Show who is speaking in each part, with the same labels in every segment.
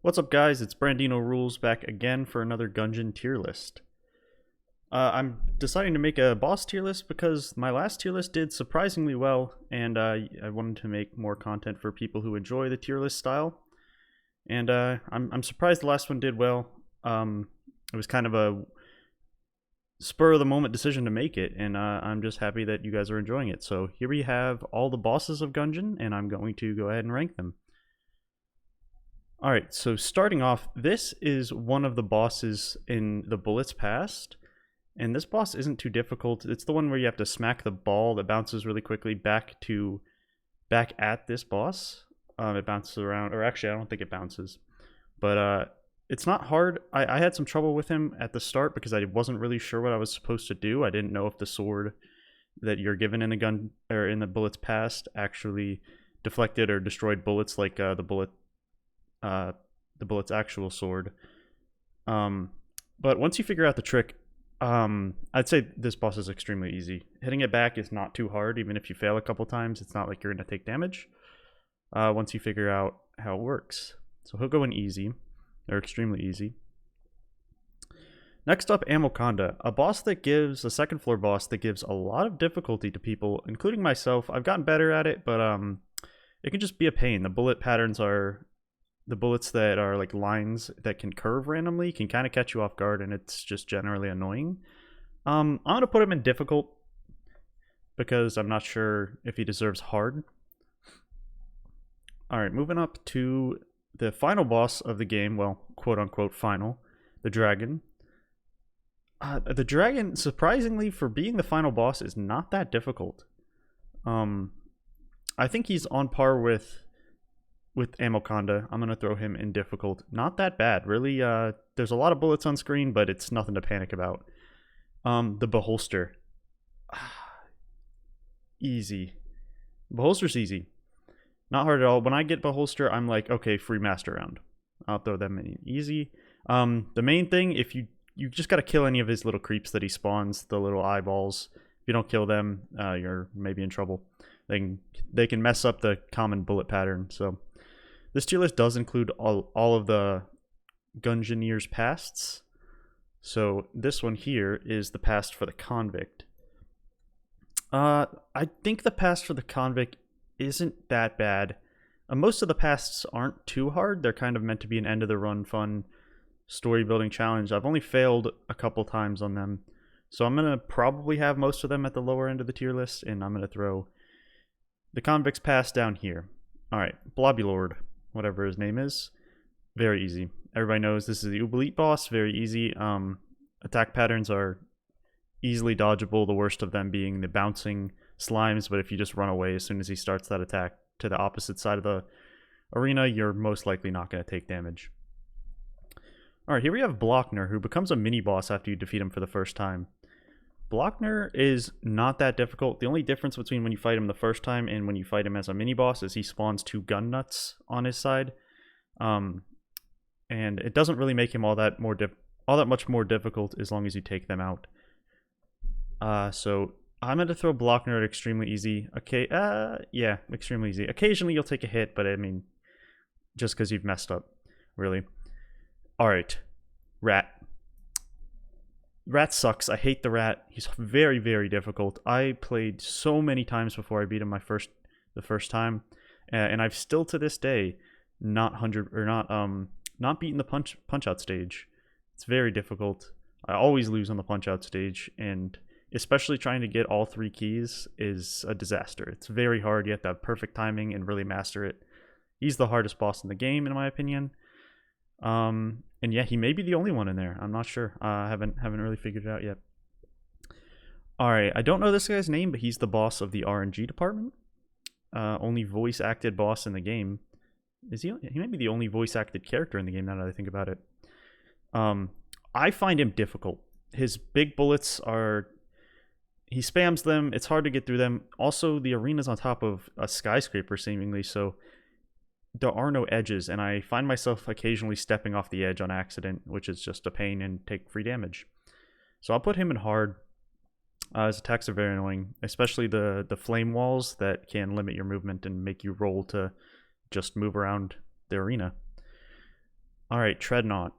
Speaker 1: What's up, guys? It's Brandino Rules back again for another Gungeon tier list. I'm deciding to make a boss tier list because my last tier list did surprisingly well, and I wanted to make more content for people who enjoy the tier list style. And I'm surprised the last one did well. It was kind of a spur of the moment decision to make it, and I'm just happy that you guys are enjoying it. So here we have all the bosses of Gungeon, and I'm going to go ahead and rank them. Alright, so starting off, this is one of the bosses in the Bullets Past. And this boss isn't too difficult. It's the one where you have to smack the ball that bounces really quickly back at this boss. It bounces around, or actually I don't think it bounces. But it's not hard. I had some trouble with him at the start because I wasn't really sure what I was supposed to do. I didn't know if the sword that you're given in the gun or in the Bullets Past actually deflected or destroyed bullets like the Bullet's actual sword. But once you figure out the trick, I'd say this boss is extremely easy. Hitting it back is not too hard. Even if you fail a couple times, it's not like you're going to take damage once you figure out how it works. So he'll go in easy, or extremely easy. Next up, Amoconda, a second floor boss that gives a lot of difficulty to people, including myself. I've gotten better at it, but it can just be a pain. The bullet patterns are... The bullets that are like lines that can curve randomly can kind of catch you off guard, and it's just generally annoying. I'm going to put him in difficult because I'm not sure if he deserves hard. Alright, moving up to the final boss of the game, well, quote-unquote final, the dragon. The dragon, surprisingly, for being the final boss, is not that difficult. I think he's on par with Amoconda. I'm going to throw him in difficult. Not that bad, really. There's a lot of bullets on screen, but it's nothing to panic about. The Beholster. Easy. Beholster's easy. Not hard at all. When I get Beholster, I'm like, okay, free master round. I'll throw them in easy. The main thing, if you just got to kill any of his little creeps that he spawns, the little eyeballs. If you don't kill them, you're maybe in trouble. They can mess up the common bullet pattern, so... This tier list does include all of the Gungeoneer's pasts. So this one here is the past for the convict. I think the past for the convict isn't that bad. Most of the pasts aren't too hard. They're kind of meant to be an end of the run fun story building challenge. I've only failed a couple times on them. So I'm going to probably have most of them at the lower end of the tier list, and I'm going to throw the convict's past down here. Alright, Blobulord. Whatever his name is. Very easy. Everybody knows this is the Uber boss. Very easy. Attack patterns are easily dodgeable, the worst of them being the bouncing slimes, but if you just run away as soon as he starts that attack to the opposite side of the arena, you're most likely not going to take damage. Alright, here we have Blockner, who becomes a mini-boss after you defeat him for the first time. Blockner is not that difficult. The only difference between when you fight him the first time and when you fight him as a mini-boss is he spawns 2 gun nuts on his side. And it doesn't really make him all that much more difficult as long as you take them out. So I'm going to throw Blockner at extremely easy. Okay, yeah, extremely easy. Occasionally you'll take a hit, but I mean, just because you've messed up, really. Alright, Rat. Rat sucks. I hate the rat. He's very, very difficult. I played so many times before I beat him the first time, and I've still to this day not beaten the punch out stage. It's very difficult. I always lose on the punch out stage, and especially trying to get all 3 keys is a disaster. It's very hard. You have to have perfect timing and really master it. He's the hardest boss in the game, in my opinion. And yeah, he may be the only one in there. I'm not sure. I haven't really figured it out yet. Alright, I don't know this guy's name, but he's the boss of the RNG department. Only voice acted boss in the game. Is he? He might be the only voice acted character in the game now that I think about it. I find him difficult. His big bullets are... He spams them. It's hard to get through them. Also, the arena's on top of a skyscraper, seemingly, so... There are no edges, and I find myself occasionally stepping off the edge on accident, which is just a pain and take free damage. So I'll put him in hard. His attacks are very annoying, especially the flame walls that can limit your movement and make you roll to just move around the arena. Alright, Treadnought.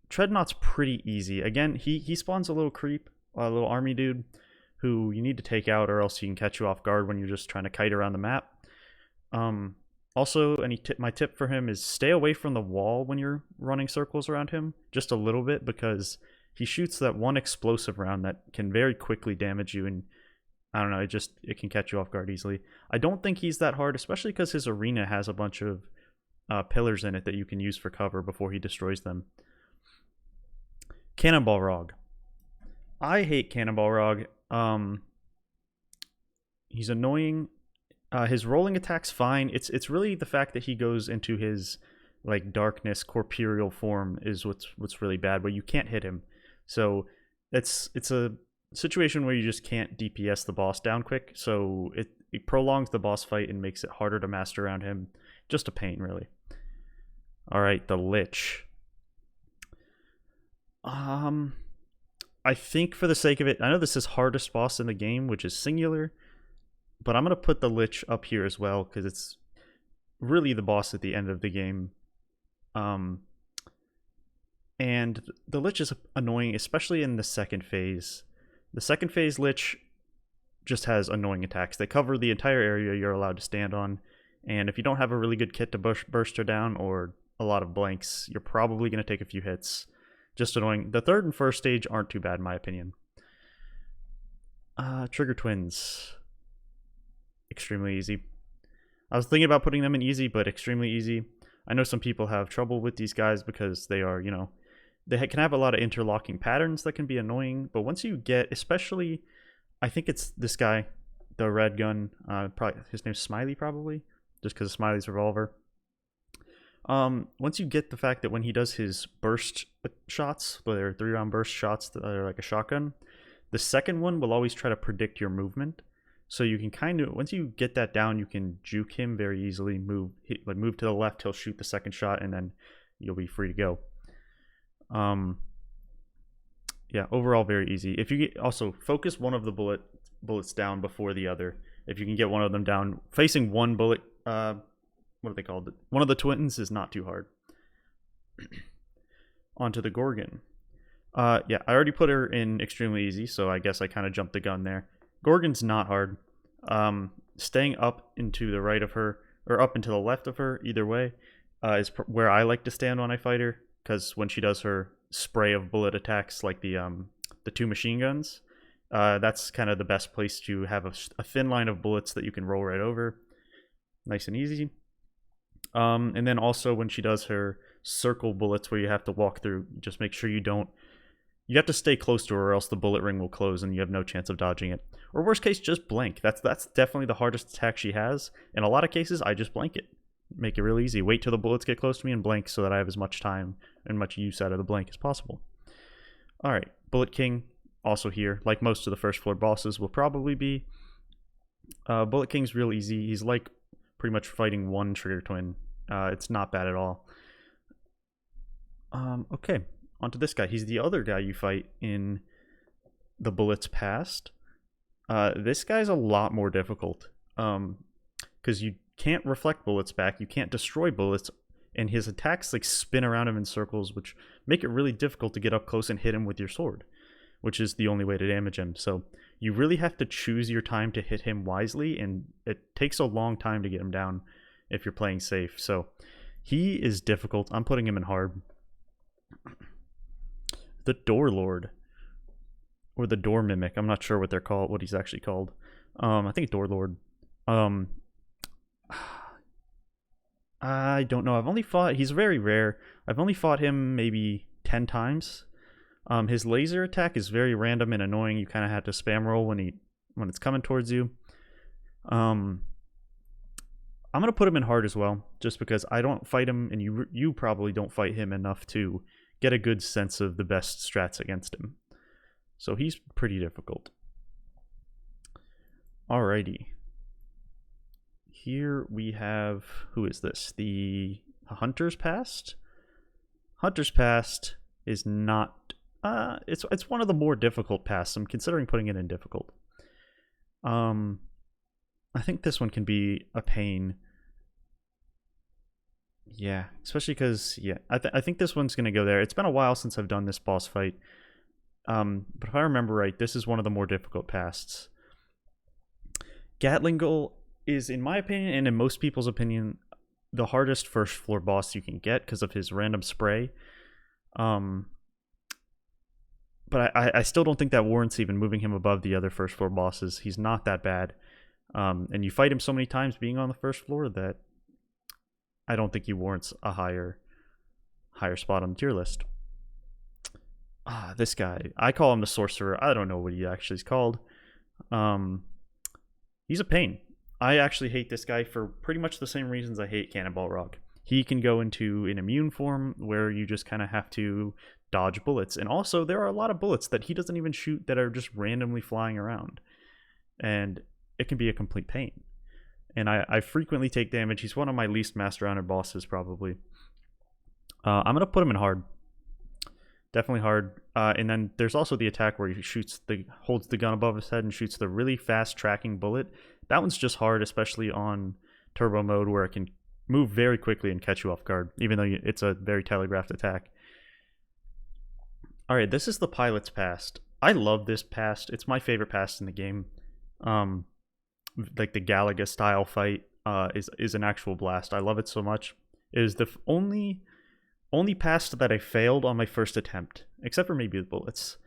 Speaker 1: Treadnought's pretty easy. Again, he spawns a little creep, a little army dude, who you need to take out or else he can catch you off guard when you're just trying to kite around the map. Also, my tip for him is stay away from the wall when you're running circles around him, just a little bit, because he shoots that one explosive round that can very quickly damage you, and I don't know, it can catch you off guard easily. I don't think he's that hard, especially because his arena has a bunch of pillars in it that you can use for cover before he destroys them. Cannonball Rog. I hate Cannonball Rog. He's annoying. His rolling attack's fine. It's really the fact that he goes into his like darkness corporeal form is what's really bad, where you can't hit him. So it's a situation where you just can't DPS the boss down quick. So it prolongs the boss fight and makes it harder to master around him. Just a pain, really. All right, the Lich. I think for the sake of it, I know this is hardest boss in the game, which is singular, but I'm going to put the Lich up here as well, because it's really the boss at the end of the game. And the Lich is annoying, especially in the second phase. The second phase Lich just has annoying attacks. They cover the entire area you're allowed to stand on, and if you don't have a really good kit to burst her down or a lot of blanks, you're probably going to take a few hits. Just annoying. The third and first stage aren't too bad in my opinion. Trigger Twins. Extremely easy. I was thinking about putting them in easy, but extremely easy. I know some people have trouble with these guys because they are, they can have a lot of interlocking patterns that can be annoying, but once you get, especially, I think it's this guy, the red gun, probably his name's Smiley probably, just because of Smiley's revolver. Once you get the fact that when he does his burst shots, whether 3-round burst shots that are like a shotgun, the second one will always try to predict your movement. So you can kind of, once you get that down, you can juke him very easily. Move to the left, he'll shoot the second shot, and then you'll be free to go. Yeah, overall very easy. If you get, also focus one of the bullets down before the other. If you can get one of them down, facing one bullet, what are they called? One of the twins is not too hard. Onto the Gorgon. Yeah, I already put her in extremely easy, so I guess I kind of jumped the gun there. Gorgon's not hard. Staying up into the right of her, or up into the left of her, either way, is where I like to stand when I fight her, because when she does her spray of bullet attacks, like the 2 machine guns, that's kind of the best place to have a thin line of bullets that you can roll right over. Nice and easy. And then also when she does her circle bullets where you have to walk through, just make sure you have to stay close to her or else the bullet ring will close and you have no chance of dodging it. Or worst case, just blank. That's definitely the hardest attack she has. In a lot of cases, I just blank it. Make it real easy. Wait till the bullets get close to me and blank so that I have as much time and much use out of the blank as possible. Alright, Bullet King, also here. Like most of the first floor bosses will probably be. Bullet King's real easy. He's like pretty much fighting one trigger twin. It's not bad at all. Okay, onto this guy. He's the other guy you fight in the Bullets Past. This guy's a lot more difficult, because you can't reflect bullets back, you can't destroy bullets, and his attacks like spin around him in circles, which make it really difficult to get up close and hit him with your sword, which is the only way to damage him. So you really have to choose your time to hit him wisely, and it takes a long time to get him down if you're playing safe. So he is difficult. I'm putting him in hard. The Door Lord, or the Door Mimic. I'm not sure what they're called, what he's actually called. I think Door Lord. I don't know. He's very rare. I've only fought him maybe 10 times. His laser attack is very random and annoying. You kind of have to spam roll when it's coming towards you. I'm gonna put him in hard as well, just because I don't fight him, and you probably don't fight him enough to get a good sense of the best strats against him. So he's pretty difficult. Alrighty. Here we have, who is this? The Hunter's Past? Hunter's Past is not, it's one of the more difficult pasts. I'm considering putting it in difficult. I think this one can be a pain. Yeah, especially because, yeah, I think this one's going to go there. It's been a while since I've done this boss fight. But if I remember right, this is one of the more difficult pasts. Gatlingle is, in my opinion, and in most people's opinion, the hardest first floor boss you can get because of his random spray. Um, but I still don't think that warrants even moving him above the other first floor bosses. He's not that bad. And you fight him so many times being on the first floor that I don't think he warrants a higher spot on the tier list. This guy, I call him the sorcerer. I don't know what he actually is called. He's a pain. I actually hate this guy for pretty much the same reasons I hate Cannonball Rock. He can go into an immune form where you just kind of have to dodge bullets. And also, there are a lot of bullets that he doesn't even shoot that are just randomly flying around. And it can be a complete pain. And I frequently take damage. He's one of my least master-rounded bosses, probably. I'm going to put him in hard. Definitely hard. And then there's also the attack where he holds the gun above his head and shoots the really fast tracking bullet. That one's just hard, especially on turbo mode where it can move very quickly and catch you off guard, even though it's a very telegraphed attack. Alright, this is the Pilot's Past. I love this past. It's my favorite past in the game. Like the Galaga style fight is an actual blast. I love it so much. It is the only past that I failed on my first attempt, except for maybe the bullets.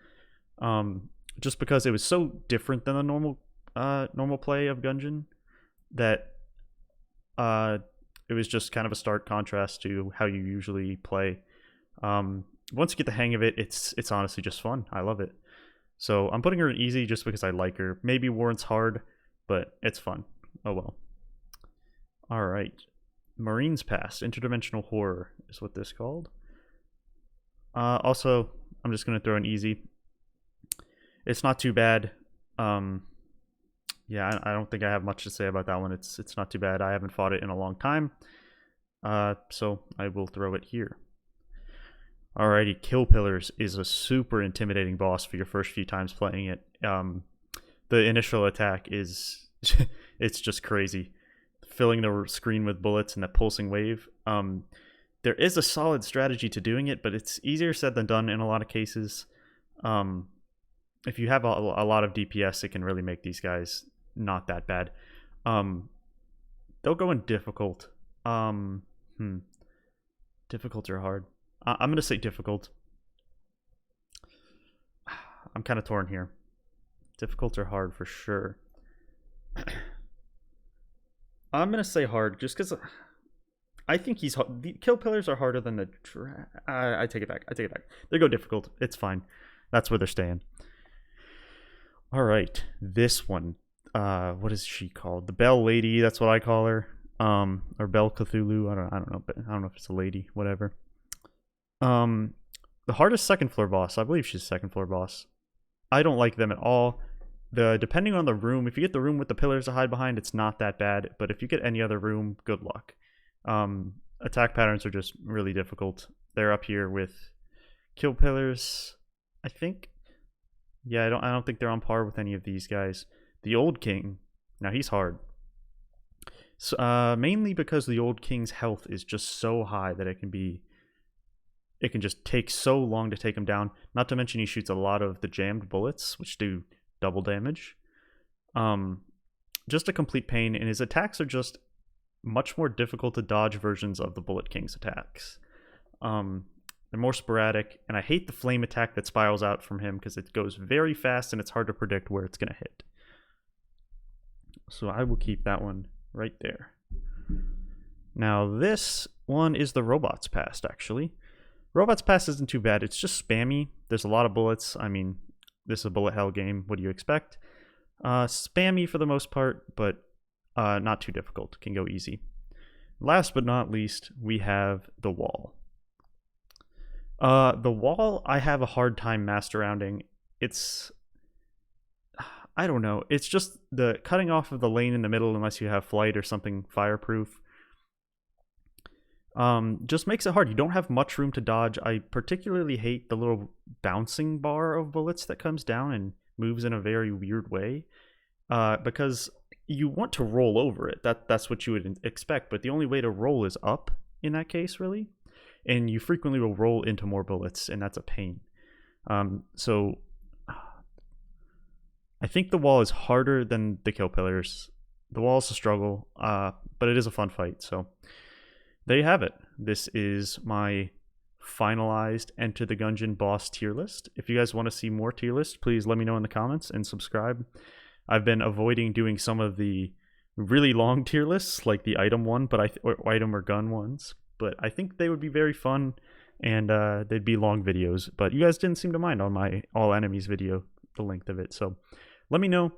Speaker 1: Just because it was so different than the normal play of Gungeon that it was just kind of a stark contrast to how you usually play. Once you get the hang of it, it's honestly just fun. I love it. So I'm putting her in easy just because I like her. Maybe warrants hard, but it's fun. Oh well. Alright. Marine's Past. Interdimensional Horror is what this is called. Also, I'm just going to throw in easy. It's not too bad. Yeah, I don't think I have much to say about that one. It's not too bad. I haven't fought it in a long time. So I will throw it here. Alrighty, Kill Pillars is a super intimidating boss for your first few times playing it. The initial attack is it's just crazy. Filling the screen with bullets and that pulsing wave. There is a solid strategy to doing it, but it's easier said than done in a lot of cases. If you have a lot of DPS, it can really make these guys not that bad. They'll go in difficult. Difficult or hard? I'm going to say difficult. I'm kind of torn here. Difficult or hard for sure. I'm going to say hard just because I think he's hard. The Kill Pillars are harder than the... I take it back. They go difficult. It's fine. That's where they're staying. Alright. This one. What is she called? The Bell Lady. That's what I call her. Or Bell Cthulhu. I don't know. But I don't know if it's a lady. Whatever. The hardest second floor boss. I believe she's second floor boss. I don't like them at all. Depending on the room, if you get the room with the pillars to hide behind, it's not that bad. But if you get any other room, good luck. Attack patterns are just really difficult. They're up here with Kill Pillars, I think. Yeah, I don't think they're on par with any of these guys. The Old King, now he's hard. So, mainly because the Old King's health is just so high that it can just take so long to take him down. Not to mention he shoots a lot of the jammed bullets, which do double damage. Just a complete pain, and his attacks are just much more difficult to dodge versions of the Bullet King's attacks. They're more sporadic, and I hate the flame attack that spirals out from him because it goes very fast and it's hard to predict where it's going to hit. So I will keep that one right there. Now this one is the Robot's Past, actually. Robot's Past isn't too bad. It's just spammy. There's a lot of bullets. I mean, this is a bullet hell game. What do you expect? Spammy for the most part, but not too difficult. Can go easy. Last but not least, we have the Wall. The Wall, I have a hard time master-rounding. I don't know. It's just the cutting off of the lane in the middle unless you have flight or something fireproof. Just makes it hard. You don't have much room to dodge. I particularly hate the little bouncing bar of bullets that comes down and moves in a very weird way. Because you want to roll over it. That's what you would expect, but the only way to roll is up, in that case, really. And you frequently will roll into more bullets, and that's a pain. So I think the wall is harder than the kill pillars. The wall is a struggle, but it is a fun fight. So there you have it. This is my finalized Enter the Gungeon boss tier list. If you guys want to see more tier lists, please let me know in the comments and subscribe. I've been avoiding doing some of the really long tier lists, like the item one, or item or gun ones. But I think they would be very fun, and they'd be long videos. But you guys didn't seem to mind on my all enemies video, the length of it. So let me know.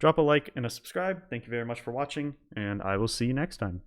Speaker 1: Drop a like and a subscribe. Thank you very much for watching, and I will see you next time.